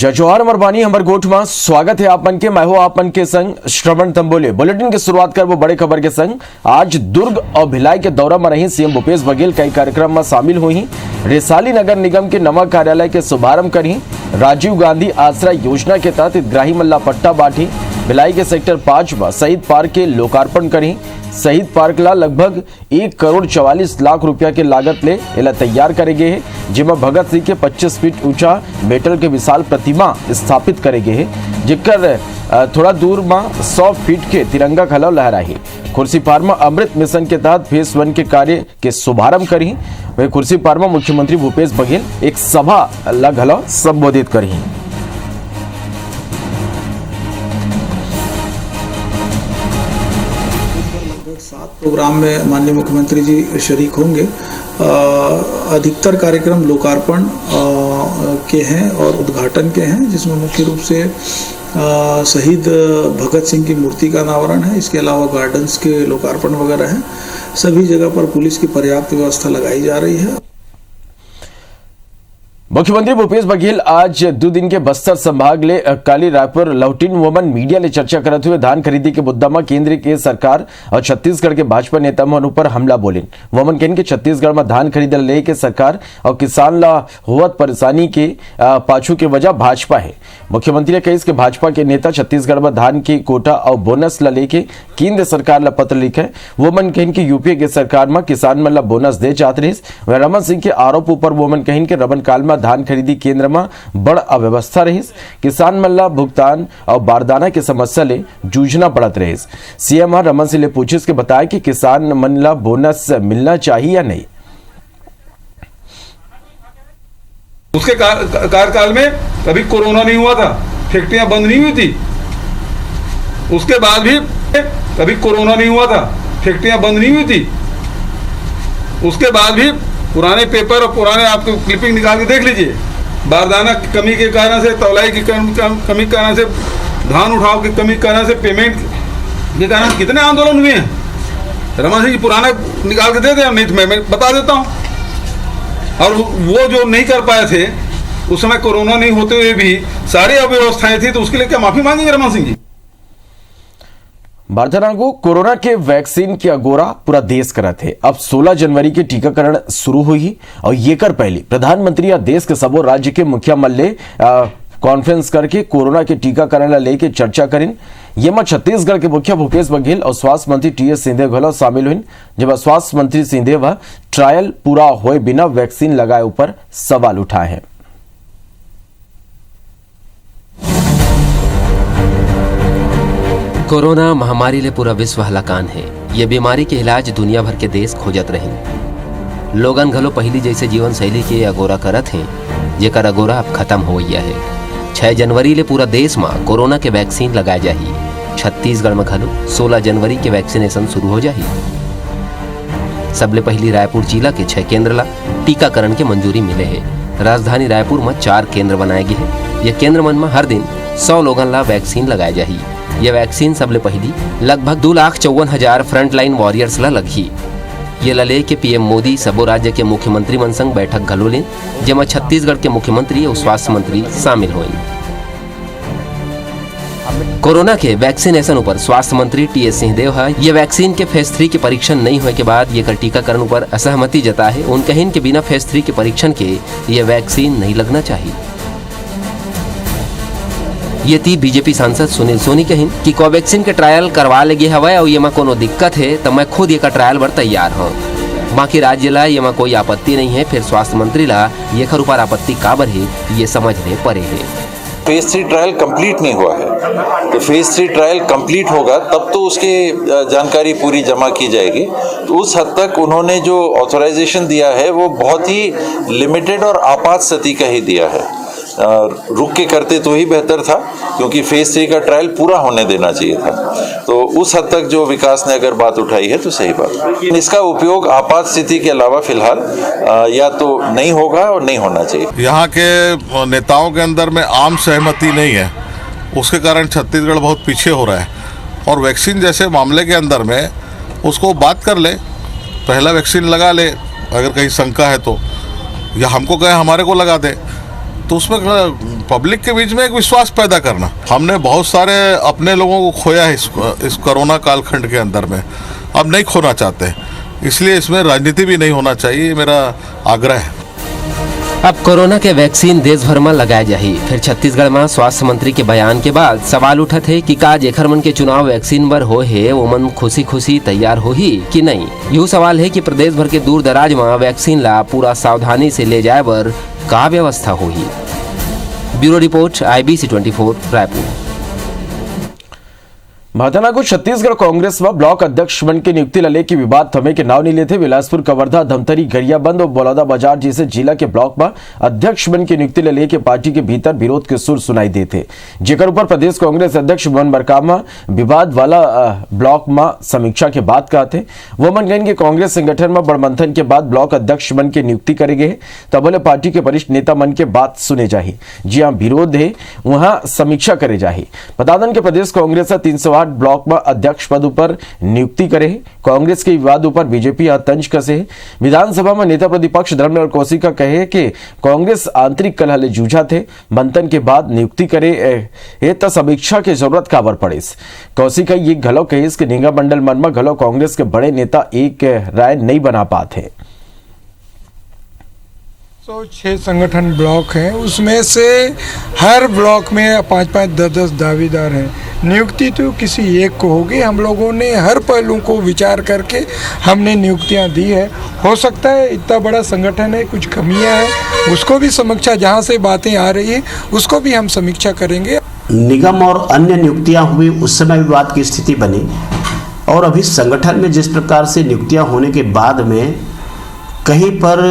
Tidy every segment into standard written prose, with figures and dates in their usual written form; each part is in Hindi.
जय जोहार मरबानी हमर गोठ में स्वागत है आपन के। मैं हूं आपन के संग श्रवण तंबोले। बुलेटिन की शुरुआत कर वो बड़े खबर के संग। आज दुर्ग और भिलाई के दौरा में रही सीएम भूपेश बघेल कई कार्यक्रम में शामिल हुई। रिसाली नगर निगम के नवा कार्यालय के शुभारंभ करी। राजीव गांधी आश्रय योजना के तहत हितग्राही मल्ला पट्टा बांटी। भिलाई के सेक्टर 5 में शहीद पार्क के लोकार्पण करी। शहीद पार्क ला लगभग 1,44,00,000 रुपया के लागत ले इला तैयार करे गए हैं, जिसमें भगत सिंह के 25 फीट ऊंचा मेटल के विशाल प्रतिमा स्थापित करे गए हैं, जिकर थोड़ा दूर में 100 फीट के तिरंगा खलाव लहराही। खुर्सी पार्क में अमृत मिशन के तहत फेज 1 के कार्य के शुभारंभ करी। वही खुर्सी पार्क में मुख्यमंत्री भूपेश बघेल एक सभा लगभग संबोधित करी। 7 प्रोग्राम में माननीय मुख्यमंत्री जी शरीक होंगे। अधिकतर कार्यक्रम लोकार्पण के हैं और उद्घाटन के हैं, जिसमें मुख्य रूप से शहीद भगत सिंह की मूर्ति का अनावरण है। इसके अलावा गार्डन्स के लोकार्पण वगैरह हैं। सभी जगह पर पुलिस की पर्याप्त व्यवस्था लगाई जा रही है। मुख्यमंत्री भूपेश बघेल आज 2 दिन के बस्तर संभाग ले काली रायपुर लौटिन वोमन मीडिया ले चर्चा करते हुए धान खरीदी के मुद्दा में केंद्र के सरकार और छत्तीसगढ़ के भाजपा नेता मन ऊपर हमला बोले। वोमन कहन के छत्तीसगढ़ में धान खरीदल ले के सरकार और किसान ला होवत परेशानी के पाछू के वजह भाजपा है। मुख्यमंत्री ने कही कि भाजपा के नेता छत्तीसगढ़ में धान की कोटा और बोनस ला लेके केंद्र सरकार ला पत्र लिखे। वोमन कहन के यूपीए के सरकार में किसान मन ला बोनस दे चाहत रही। वह रमन सिंह के आरोप ऊपर वोमन कहन के रमन काल में धान खरीदी केंद्र में बड़ अव्यवस्था रही। किसान मल्ला भुगतान और बारदाना की समस्या ले जूझना पड़त रही। सीएम रमन सिंह ने पूछिस के बताया कि किसान मल्ला बोनस मिलना चाहिए या नहीं। उसके कार्यकाल में कभी कोरोना नहीं हुआ था, फैक्ट्रियां बंद नहीं हुई थी। उसके बाद भी कभी कोरोना नहीं हुआ था, फैक्ट्रियां बंद नहीं हुई थी। उसके बाद भी पुराने पेपर और पुराने आपको क्लिपिंग निकाल के देख लीजिए। बारदाना की कमी के कारण से, तौलाई की कमी के कारण से, धान उठाव की कमी के कारण से, पेमेंट के कारण कितने आंदोलन हुए हैं। रमन सिंह जी पुराना निकाल के दे दें, नहीं तो मैं बता देता हूँ। और वो जो नहीं कर पाए थे उस समय कोरोना नहीं होते हुए भी सारी अव्यवस्थाएं थी, तो उसके लिए क्या माफी मांगेंगे रमन सिंह जी? को कोरोना के वैक्सीन की अगोरा पूरा देश करा थे। अब 16 जनवरी के टीकाकरण शुरू हुई और ये कर पहले प्रधानमंत्री या देश के सबो राज्य के मुखिया मल्ले कॉन्फ्रेंस करके कोरोना के टीकाकरण ला लेके चर्चा करें। ये में छत्तीसगढ़ के मुखिया भूपेश बघेल और स्वास्थ्य मंत्री टीएस सिंहदेव घलो शामिल हुई, जब स्वास्थ्य मंत्री सिंहदेव ट्रायल पूरा होए बिना वैक्सीन लगाए ऊपर सवाल उठाए हैं। कोरोना महामारी ले पूरा विश्व हलाकान है। ये बीमारी के इलाज दुनिया भर के देश खोजत रहे। लोगन घलो पहली जैसे जीवन शैली के अगोरा करत हैं, जेकर अगोरा अब खत्म हो गया है। 6 जनवरी ले पूरा देश में कोरोना के वैक्सीन लगाए जाही। छत्तीसगढ़ में घलो 16 जनवरी के वैक्सीनेशन शुरू हो जाही। सबले पहली रायपुर जिला के 6 केंद्र ला टीकाकरण के मंजूरी मिले है। राजधानी रायपुर में 4 केंद्र बनाए गए हैं। यह केंद्र मन में हर दिन 100 लोगन ला वैक्सीन लगाए जाही। यह वैक्सीन सबले पहली लगभग 2,54,000 फ्रंटलाइन वॉरियर्स ला लगी। ये लले के पीएम मोदी सबो राज्य के मुख्यमंत्री मन संग बैठक घलो लेन, जेमा छत्तीसगढ़ के मुख्यमंत्री और स्वास्थ्य मंत्री शामिल हुए। कोरोना के वैक्सीनेशन ऊपर स्वास्थ्य मंत्री टीएस सिंहदेव ये वैक्सीन के फेज 3 के परीक्षण नहीं होने के बाद ये कर टीकाकरण ऊपर असहमति जताए। उनके हिन के बिना फेज 3 के परीक्षण के ये वैक्सीन नहीं लगना चाहिए। ये थी बीजेपी सांसद सुनील सोनी कहिन कि कोवैक्सीन के ट्रायल करवा लेगे हवा और ये में कोनो दिक्कत है तो मैं खुद ये का ट्रायल बर तैयार हूँ। बाकी राज्य ला ये में कोई आपत्ति नहीं है। फिर स्वास्थ्य मंत्री ला ये खर ऊपर आपत्ति काबर है ये समझने पड़े है। फेज 3 ट्रायल कंप्लीट नहीं हुआ है, तो फेज 3 ट्रायल कंप्लीट होगा तब तो उसकी जानकारी पूरी जमा की जाएगी। तो उस हद तक उन्होंने जो ऑथराइजेशन दिया है वो बहुत ही लिमिटेड और आपात स्थिति का ही दिया है। रुक के करते तो ही बेहतर था, क्योंकि फेज 3 का ट्रायल पूरा होने देना चाहिए था। तो उस हद तक जो विकास ने अगर बात उठाई है तो सही बात। इसका उपयोग आपात स्थिति के अलावा फिलहाल या तो नहीं होगा और नहीं होना चाहिए। यहाँ के नेताओं के अंदर में आम सहमति नहीं है, उसके कारण छत्तीसगढ़ बहुत पीछे हो रहा है। और वैक्सीन जैसे मामले के अंदर में उसको बात कर ले, पहला वैक्सीन लगा ले अगर कहीं शंका है तो, या हमको कहे हमारे को लगा दे, तो उसमें पब्लिक के बीच में एक विश्वास पैदा करना। हमने बहुत सारे अपने लोगों को खोया है इस कोरोना कालखंड के अंदर में, अब नहीं खोना चाहते, इसलिए इसमें राजनीति भी नहीं होना चाहिए, ये मेरा आग्रह है। अब कोरोना के वैक्सीन देश भर में लगाए जाही। फिर छत्तीसगढ़ में स्वास्थ्य मंत्री के बयान के बाद सवाल उठत है कि का जेखर मन के चुनाव वैक्सीन बर हो है वो मन खुशी खुशी तैयार हो ही कि नहीं। यू सवाल है कि प्रदेश भर के दूर दराज में वैक्सीन ला पूरा सावधानी से ले जाए बर का व्यवस्था होही। Bureau report IBC 24 Raipur. महताना को छत्तीसगढ़ कांग्रेस में ब्लॉक अध्यक्ष बन के नियुक्ति लले की विवाद थमे के नाव नहीं लेते। बिलासपुर, कवर्धा, धमतरी, गरियाबंद और बलौदा बाजार जैसे जिला के ब्लॉक में अध्यक्ष बन के नियुक्ति लले के पार्टी के भीतर विरोध के सुर सुनाई देते, जेकर ऊपर प्रदेश कांग्रेस अध्यक्ष मोहन मरकाम विवाद वाला ब्लॉक में समीक्षा के बाद कहते वो मन गए कि कांग्रेस संगठन में बड़मंथन के बाद ब्लॉक अध्यक्ष बन के नियुक्ति करे गए, तब बोले पार्टी के वरिष्ठ नेता मन के बात सुने जाही, जहाँ विरोध है वहां समीक्षा करे जाही। बता दें कि प्रदेश कांग्रेस 308 ब्लॉक में अध्यक्ष पद ऊपर नियुक्ति करे। कांग्रेस के विवाद ऊपर बीजेपी तंज कसे। विधानसभा में नेता प्रतिपक्ष धर्मलाल कौशिक कहे कि कांग्रेस आंतरिक कलह ले जूझा थे, मंथन के बाद नियुक्ति करे तो समीक्षा की जरूरत काबर पड़े। कौशिक ये घलो कहे कि निगम मंडल मन में घलो कांग्रेस के बड़े नेता एक राय नहीं बना पाते। 106 संगठन ब्लॉक हैं, उसमें से हर ब्लॉक में 5-5, 10-10 दावेदार हैं। नियुक्ति तो किसी एक को होगी। हम लोगों ने हर पहलू को विचार करके हमने नियुक्तियां दी है। हो सकता है इतना बड़ा संगठन है, कुछ कमियां हैं, उसको भी समीक्षा, जहां से बातें आ रही है उसको भी हम समीक्षा करेंगे। निगम और अन्य नियुक्तियां हुई उस समय विवाद की स्थिति बनी, और अभी संगठन में जिस प्रकार से नियुक्तियां होने के बाद में कहीं पर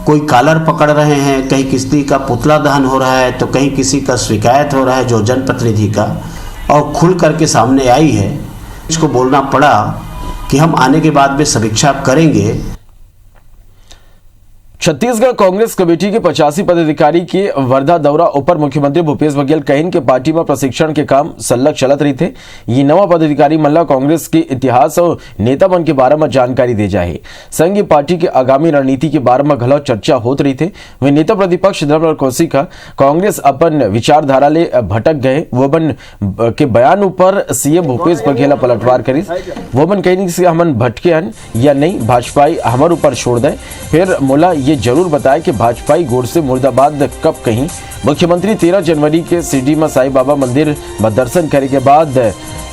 कोई कॉलर पकड़ रहे हैं, कहीं किसी का पुतला दहन हो रहा है, तो कहीं किसी का शिकायत हो रहा है जो जनप्रतिनिधि का, और खुल करके सामने आई है। इसको बोलना पड़ा कि हम आने के बाद में समीक्षा करेंगे। छत्तीसगढ़ कांग्रेस कमेटी के 85 पदाधिकारी के वर्धा दौरा ऊपर मुख्यमंत्री भूपेश बघेल कहिन के पार्टी में प्रशिक्षण के काम सल्लग चलत रही थे। ये नवा पदाधिकारी मल्ला कांग्रेस के इतिहास और नेता मन के बारे में जानकारी दे जाए। संघ पार्टी के आगामी रणनीति के बारे में घलो चर्चा होत रही थे। वे नेता प्रतिपक्ष धर्मलाल कौशिक कांग्रेस अपन विचारधारा ले भटक गए, वो बन के बयान ऊपर सीएम भूपेश बघेल पलटवार करी। वो बन कहिन कि हमन भटके हन या नहीं, भाजपाई हमारे ऊपर छोड़ दे। फिर मोला ये जरूर बताया कि भाजपाई गोड़ से मुर्दाबाद कब कहीं। मुख्यमंत्री 13 जनवरी के सिडी में साईं बाबा मंदिर में दर्शन करे के बाद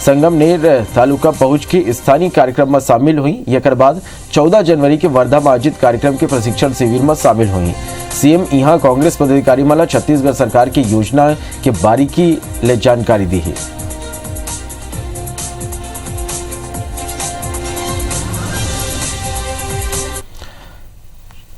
संगमनेर तालुका पहुंच के स्थानीय कार्यक्रम में शामिल हुई। एक बाद 14 जनवरी के वर्धा में आयोजित कार्यक्रम के प्रशिक्षण शिविर में शामिल हुई। सीएम यहाँ कांग्रेस पदाधिकारी मला छत्तीसगढ़ सरकार की योजना के बारीकी ले जानकारी दी है।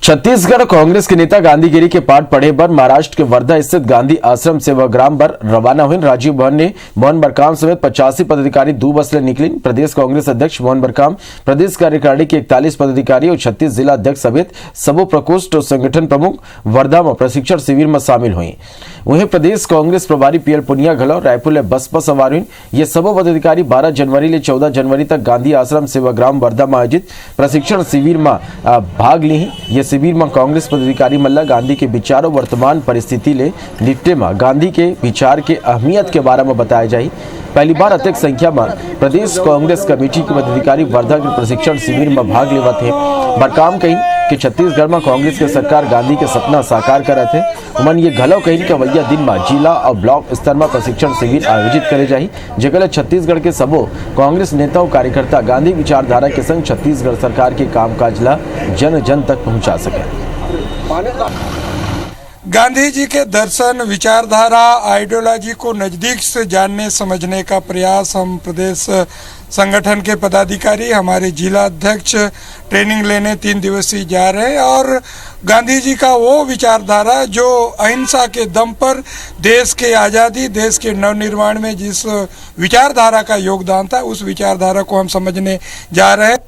छत्तीसगढ़ कांग्रेस के नेता गांधीगिरी के पाठ पढ़े पर महाराष्ट्र के वर्धा स्थित गांधी आश्रम सेवाग्राम पर रवाना हुए। राजीव भवन ने मोहन मरकाम समेत 85 पदाधिकारी 2 बस ले निकली। प्रदेश कांग्रेस अध्यक्ष मोहन मरकाम, प्रदेश कार्यकारिणी के 41 पदाधिकारी और 36 जिला अध्यक्ष समेत सबो प्रकोष्ठ और संगठन प्रमुख वर्धा में प्रशिक्षण शिविर में शामिल हुए। वहीं प्रदेश कांग्रेस प्रभारी पीएल पुनिया घलो रायपुर ले बस पर सवार हुई। ये सबो पदाधिकारी 12 जनवरी ले 14 जनवरी तक गांधी आश्रम सेवाग्राम वर्धा में आयोजित प्रशिक्षण शिविर में भाग ली। ये शिविर में कांग्रेस पदाधिकारी मल्ला गांधी के विचारों वर्तमान परिस्थिति ले निपटे में गांधी के विचार के अहमियत के बारे में बताया जाए। पहली बार अधिक संख्या में प्रदेश कांग्रेस कमेटी के पदाधिकारी वर्धा के प्रशिक्षण शिविर में भाग लेवा थे। मरकाम कही कि छत्तीसगढ़ में कांग्रेस के सरकार गांधी के सपना साकार कर रहे थे। उमन ये घलो कही कि वैया दिन में जिला और ब्लॉक स्तर में प्रशिक्षण शिविर आयोजित करे जाए, जगह छत्तीसगढ़ के सबो कांग्रेस नेता और कार्यकर्ता गांधी विचारधारा के संग छत्तीसगढ़ सरकार के कामकाज ला जन जन तक पहुंचा सके। गांधी जी के दर्शन, विचारधारा, आइडियोलॉजी को नज़दीक से जानने समझने का प्रयास हम प्रदेश संगठन के पदाधिकारी, हमारे जिला अध्यक्ष ट्रेनिंग लेने 3 दिवसीय जा रहे हैं। और गांधी जी का वो विचारधारा जो अहिंसा के दम पर देश के आज़ादी, देश के नवनिर्माण में जिस विचारधारा का योगदान था, उस विचारधारा को हम समझने जा रहे हैं।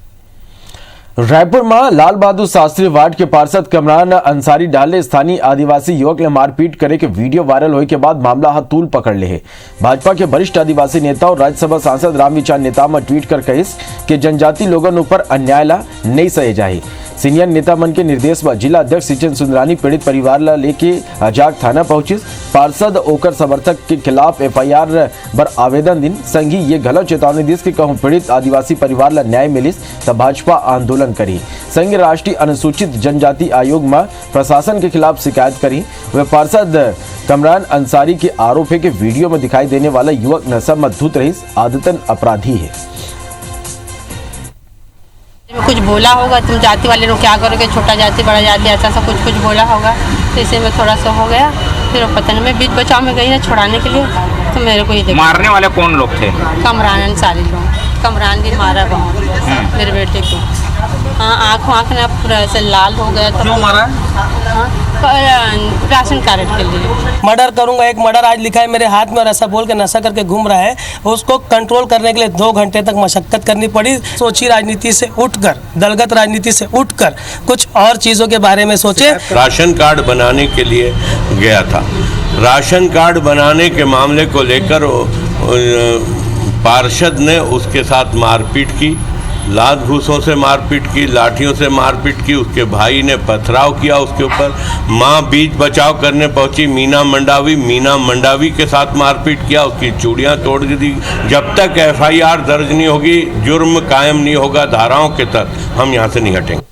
रायपुर में लाल बहादुर शास्त्री वार्ड के पार्षद कमरान अंसारी डाले स्थानीय आदिवासी युवक ने मारपीट करे के वीडियो वायरल होने के बाद मामला हाथ तूल पकड़ ले है। भाजपा के वरिष्ठ आदिवासी नेता और राज्यसभा सांसद रामविचार नेताम ट्वीट कर कहिस कि जनजाति लोगन ऊपर अन्याय ला नहीं सहे जाही। सीनियर नेता मन के निर्देश पर जिला अध्यक्ष सिचन सुंदरानी पीड़ित परिवार ला लेके अजाक थाना पहुंचिस। पार्षद ओकर समर्थक के खिलाफ एफआईआर पर आवेदन दिन संगी ये गलत चेतावनी दिस कि कहूं पीड़ित आदिवासी परिवार ला न्याय मिलिस तब भाजपा आंदोलन करी। संघ राष्ट्रीय अनुसूचित जनजाति आयोग में प्रशासन के खिलाफ शिकायत करी। वे पार्षद कमरान अंसारी के आरोप है कि वीडियो में दिखाई देने वाला युवक नशा में धुत रहीस आदतन अपराधी है। कुछ बोला होगा, तुम जाति वाले लोग क्या करोगे, छोटा जाति बड़ा जाति ऐसा सब कुछ बोला होगा, तो इसे में थोड़ा सा हो गया। फिर वो पता नहीं, मैं बीच बचाव में गई ना छुड़ाने के लिए, तो मेरे को ये मारने वाले कौन लोग थे? कमरान अंसारी लोग। कमरान भी मारा बहुत मेरे बेटे को। हाँ, आँख ना पूरा ऐसे लाल हो गया। क्यों मारा? हाँ, राशन कार्ड के लिए। मर्डर करूंगा, एक मर्डर आज लिखा है मेरे हाथ में और ऐसा बोल के नशा करके घूम रहा है। उसको कंट्रोल करने के लिए 2 घंटे तक मशक्कत करनी पड़ी। सोची राजनीति से उठकर, दलगत राजनीति से उठकर कुछ और चीज़ों के बारे में सोचे। राशन कार्ड बनाने के लिए गया था। राशन कार्ड बनाने के मामले को लेकर पार्षद ने उसके साथ मारपीट की, लात घूसों से मारपीट की, लाठियों से मारपीट की। उसके भाई ने पथराव किया उसके ऊपर। मां बीच बचाव करने पहुंची मीना मंडावी के साथ मारपीट किया, उसकी चूड़ियां तोड़ दी। जब तक एफआईआर दर्ज नहीं होगी, जुर्म कायम नहीं होगा धाराओं के तहत, हम यहां से नहीं हटेंगे।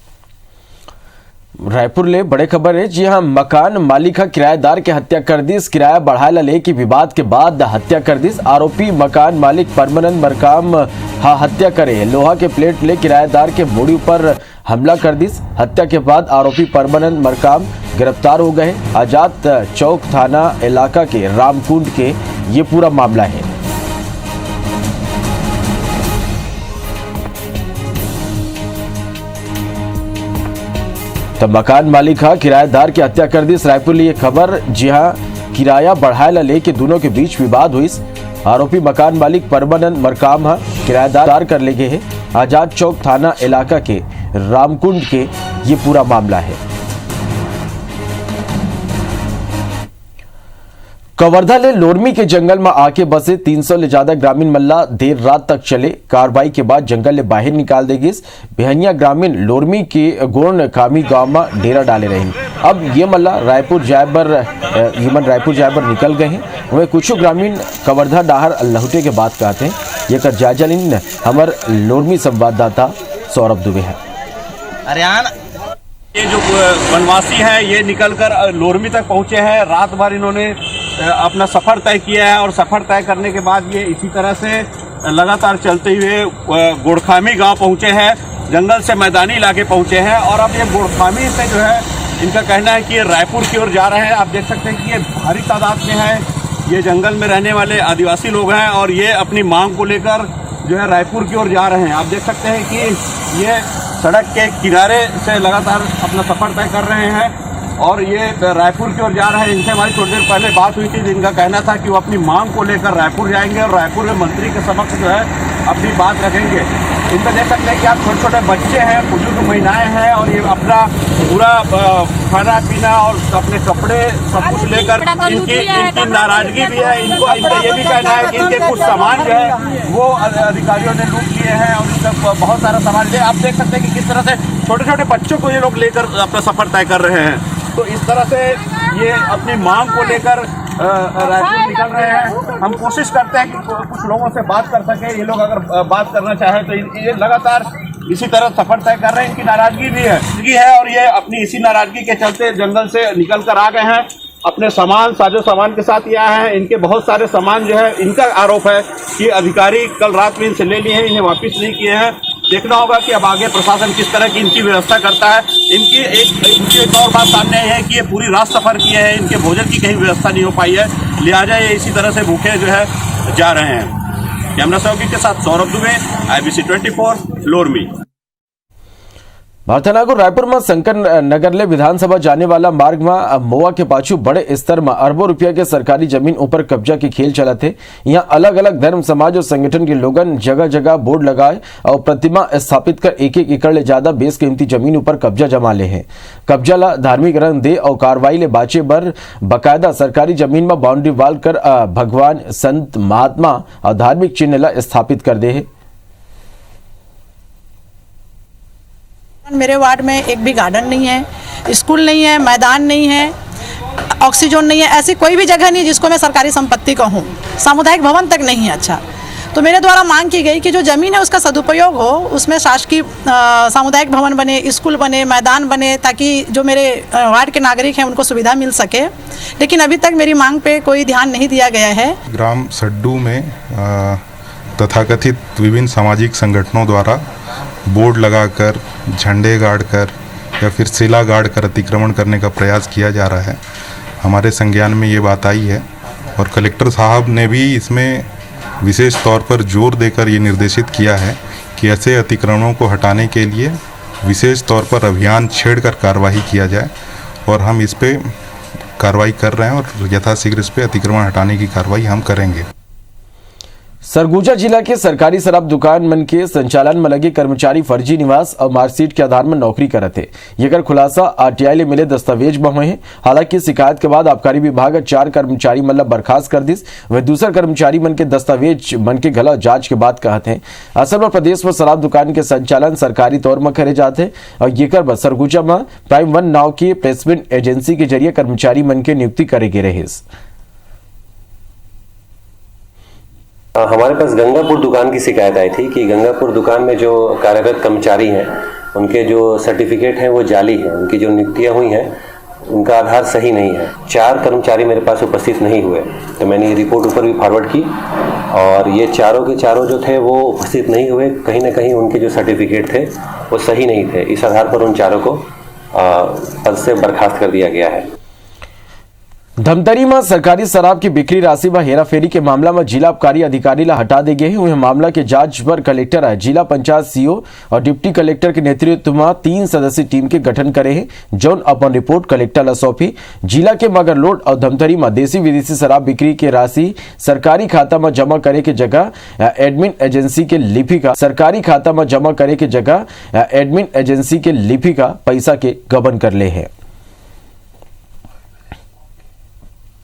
रायपुर ले बड़े खबर है। जी हाँ, मकान मालिक किराएदार के हत्या कर दी। किराया बढ़ाए ले की विवाद के बाद हत्या कर दी। आरोपी मकान मालिक परमानंद मरकाम हत्या करे लोहा के प्लेट ले किराएदार के मुड़ी पर हमला कर दी। हत्या के बाद आरोपी परमानंद मरकाम गिरफ्तार हो गए। आजाद चौक थाना इलाका के रामकुंड के ये पूरा मामला है। तब मकान मालिक किराएदार की हत्या कर दी। रायपुर लिए खबर। जी हाँ, किराया बढ़ाए ले के दोनों के बीच विवाद हुई। आरोपी मकान मालिक परमानंद मरकाम किराएदार कर ले गए हैं। आजाद चौक थाना इलाका के रामकुंड के ये पूरा मामला है। कवर्धा ले लोरमी के जंगल में आके बसे 300 ले ज्यादा ग्रामीण मल्ला देर रात तक चले कार्रवाई के बाद जंगल ले बाहर निकाल देगी। बिहनिया ग्रामीण लोरमी के गोर्ण कामी गांव में डेरा डाले रहे। अब ये मल्ला रायपुर जायबर निकल गए हैं। वह कुछ ग्रामीण कवर्धा डाहर लहुटे के बाद कहते हैं। ये कर जायजा लेन हमार लोरमी संवाददाता सौरभ दुबे है। ये जो वनवासी है ये निकलकर लोरमी तक पहुंचे हैं। रात भर इन्होंने अपना सफर तय किया है और सफर तय करने के बाद ये इसी तरह से लगातार चलते हुए गोड़खामी गांव पहुंचे हैं। जंगल से मैदानी इलाके पहुंचे हैं और अब ये गोड़खामी से जो है इनका कहना है कि ये रायपुर की ओर जा रहे हैं। आप देख सकते हैं कि ये भारी तादाद में है। ये जंगल में रहने वाले आदिवासी लोग हैं और ये अपनी मांग को लेकर जो है रायपुर की ओर जा रहे हैं। आप देख सकते हैं कि ये सड़क के किनारे से लगातार अपना सफर तय कर रहे हैं और ये रायपुर की ओर जा रहे हैं। इनसे हमारी थोड़ी देर पहले बात हुई थी, जिनका कहना था कि वो अपनी मांग को लेकर रायपुर जाएंगे और रायपुर में मंत्री के समक्ष जो है अपनी बात रखेंगे। इनका देख सकते हैं कि आप छोटे छोटे बच्चे हैं, बुजुर्ग महिलाएं हैं और ये अपना पूरा खाना पीना और अपने कपड़े सब कुछ लेकर इनकी नाराजगी भी है। इनका ये भी कहना है कि इनके कुछ सामान जो है वो अधिकारियों ने लूट लिए हैं और इनका बहुत सारा सामान ले। आप देख सकते हैं कि किस तरह से छोटे छोटे बच्चों को ये लोग लेकर अपना सफर तय कर रहे हैं। तो इस तरह से ये अपनी मांग को लेकर रायपुर निकल रहे हैं। हम कोशिश करते हैं कि कुछ लोगों से बात कर सके। ये लोग अगर बात करना चाहें तो ये लगातार इसी तरह सफर तय कर रहे हैं। इनकी नाराजगी भी है और ये अपनी इसी नाराजगी के चलते जंगल से निकल कर आ गए हैं। अपने सामान साजो सामान के साथ ये आए हैं। इनके बहुत सारे सामान जो है, इनका आरोप है कि अधिकारी कल रात में इनसे ले लिए हैं, इन्हें वापस नहीं किए हैं। देखना होगा कि अब आगे प्रशासन किस तरह की इनकी व्यवस्था करता है। इनकी एक और बात सामने आई है कि ये पूरी रात सफर किए हैं, इनके भोजन की कहीं व्यवस्था नहीं हो पाई है, लिहाजा ये इसी तरह से भूखे जो है जा रहे हैं। कैमरा सहयोगी के साथ सौरभ दुबे, IBC 24 लोरमी। भारतनागुर रायपुर में शंकर नगर ले विधानसभा जाने वाला मार्ग में मोआ के पाछू बड़े स्तर में अरबों रुपया के सरकारी जमीन ऊपर कब्जा के खेल चला थे। यहाँ अलग अलग धर्म समाज और संगठन के लोगन जगह जगह बोर्ड लगाए और प्रतिमा स्थापित कर एक एकड़ ले ज्यादा बेसकीमती जमीन ऊपर कब्जा जमा ले हैं। कब्जा ला धार्मिक रंग दे और कार्रवाई ले बाचे बर बकायदा सरकारी जमीन में बाउंड्री वाल कर भगवान संत महात्मा और धार्मिक चिन्ह ला स्थापित कर दे है। मेरे वार्ड में एक भी गार्डन नहीं है, स्कूल नहीं है, मैदान नहीं है, ऑक्सीजन नहीं है, ऐसी कोई भी जगह नहीं जिसको मैं सरकारी संपत्ति कहूँ। सामुदायिक भवन तक नहीं है। अच्छा, तो मेरे द्वारा मांग की गई कि जो ज़मीन है उसका सदुपयोग हो, उसमें शासकीय सामुदायिक भवन बने, स्कूल बने, मैदान बने, ताकि जो मेरे वार्ड के नागरिक हैं उनको सुविधा मिल सके। लेकिन अभी तक मेरी मांग पे कोई ध्यान नहीं दिया गया है। ग्राम सड्डू में तथाकथित विभिन्न सामाजिक संगठनों द्वारा बोर्ड लगाकर, झंडे गाड़कर या फिर सिला गाड़कर अतिक्रमण करने का प्रयास किया जा रहा है। हमारे संज्ञान में ये बात आई है और कलेक्टर साहब ने भी इसमें विशेष तौर पर जोर देकर ये निर्देशित किया है कि ऐसे अतिक्रमणों को हटाने के लिए विशेष तौर पर अभियान छेड़कर कार्रवाई किया जाए और हम इस पे कार्रवाई कर रहे हैं और यथाशीघ्र इस पे अतिक्रमण हटाने की कार्रवाई हम करेंगे। सरगुजा जिला के सरकारी शराब दुकान मन के संचालन में लगे कर्मचारी फर्जी निवास और मार्कशीट के आधार में नौकरी करते। ये खुलासा आरटीआई ले मिले दस्तावेज में हुए हैं। हालांकि शिकायत के बाद आबकारी विभाग 4 कर्मचारी मन बर्खास्त कर दिस। वह दूसरा कर्मचारी मन के दस्तावेज मन के गला जांच के बाद कहते हैं। असल में प्रदेश में शराब दुकान के संचालन सरकारी तौर में करे जाते हैं और ये कर सरगुजा में प्राइम 1 नाव की प्लेसमेंट एजेंसी के जरिए कर्मचारी मन के नियुक्ति करे गए रहे। हमारे पास गंगापुर दुकान की शिकायत आई थी कि गंगापुर दुकान में जो कार्यरत कर्मचारी हैं उनके जो सर्टिफिकेट हैं वो जाली हैं, उनकी जो नियुक्तियां हुई हैं उनका आधार सही नहीं है। 4 कर्मचारी मेरे पास उपस्थित नहीं हुए, तो मैंने ये रिपोर्ट ऊपर भी फॉरवर्ड की और ये चारों के चारों जो थे वो उपस्थित नहीं हुए। कहीं ना कहीं उनके जो सर्टिफिकेट थे वो सही नहीं थे। इस आधार पर उन चारों को पद से बर्खास्त कर दिया गया है। धमतरी में सरकारी शराब की बिक्री राशि व हेराफेरी के मामला में जिला आबकारी अधिकारी ला हटा दे गए हैं। वह मामला के जांच पर कलेक्टर है जिला पंचायत सीओ और डिप्टी कलेक्टर के नेतृत्व में 3 सदस्यीय टीम के गठन करे हैं, जौन अपन रिपोर्ट कलेक्टर ला सौंपी। जिला के मगरलोड और धमतरी में देसी विदेशी शराब बिक्री की राशि सरकारी खाता में जमा करे के जगह एडमिन एजेंसी के लिपिका सरकारी खाता में जमा करे के जगह एडमिन एजेंसी के लिपिका पैसा के गबन कर ले है।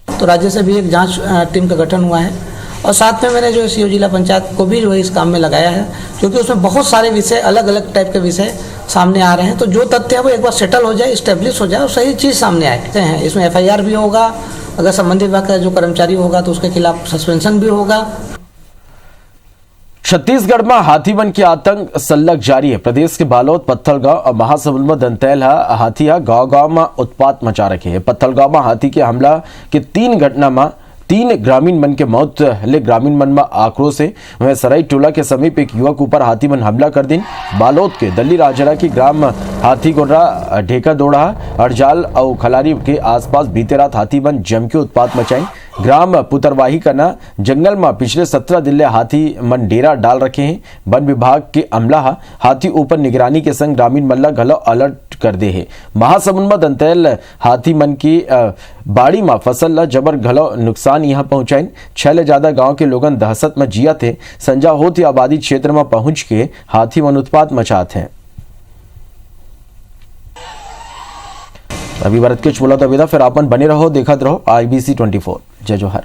तो राज्य से भी एक जांच टीम का गठन हुआ है और साथ में मैंने जो सीओ जिला पंचायत को भी जो है इस काम में लगाया है, क्योंकि उसमें बहुत सारे विषय अलग अलग टाइप के विषय सामने आ रहे हैं। तो जो तथ्य है वो एक बार सेटल हो जाए, इस्टेब्लिश हो जाए और सही चीज़ सामने आए हैं। इसमें FIR भी होगा, अगर संबंधित विभाग का जो कर्मचारी होगा तो उसके खिलाफ सस्पेंशन भी होगा। छत्तीसगढ़ में हाथीवन की आतंक सल्लग जारी है। प्रदेश के बालोद, पत्थलगांव और महासमुंद में दंतैल हाथी गांव में उत्पात मचा रखे है। पत्थलगांव में हाथी के हमला के 3 घटना में 3 ग्रामीण मन के मौत ले ग्रामीण मन में आक्रोश है। वह सराई टोला के समीप एक युवक ऊपर हाथी मन हमला कर दिन। बालोद के दल्ली राजरा की ग्राम हाथी गोडरा, ढेका दोड़ा, अड़जाल और खलारी के आसपास बीते रात हाथी मन जम के उत्पात मचाई। ग्राम पुतरवाही कना जंगल में पिछले 17 दिन हाथी मन डेरा डाल रखे हैं। वन विभाग के अमला हाथी ऊपर निगरानी के संग ग्रामीण मन ला घलो अलर्ट कर दे है। महासमुंद में दंतैल हाथी मन की बाड़ी में फसल ला जबर घलो नुकसान यहाँ पहुंचाइन। 6 ले ज्यादा गांव के लोगन दहशत में जिया थे। संजा होती आबादी क्षेत्र में पहुंच के हाथी मन उत्पात मचाते हैं। अभी भारत के बोला तो विदा, फिर आपन बने रहो, देखत रहो IBC 24। जय जोहर।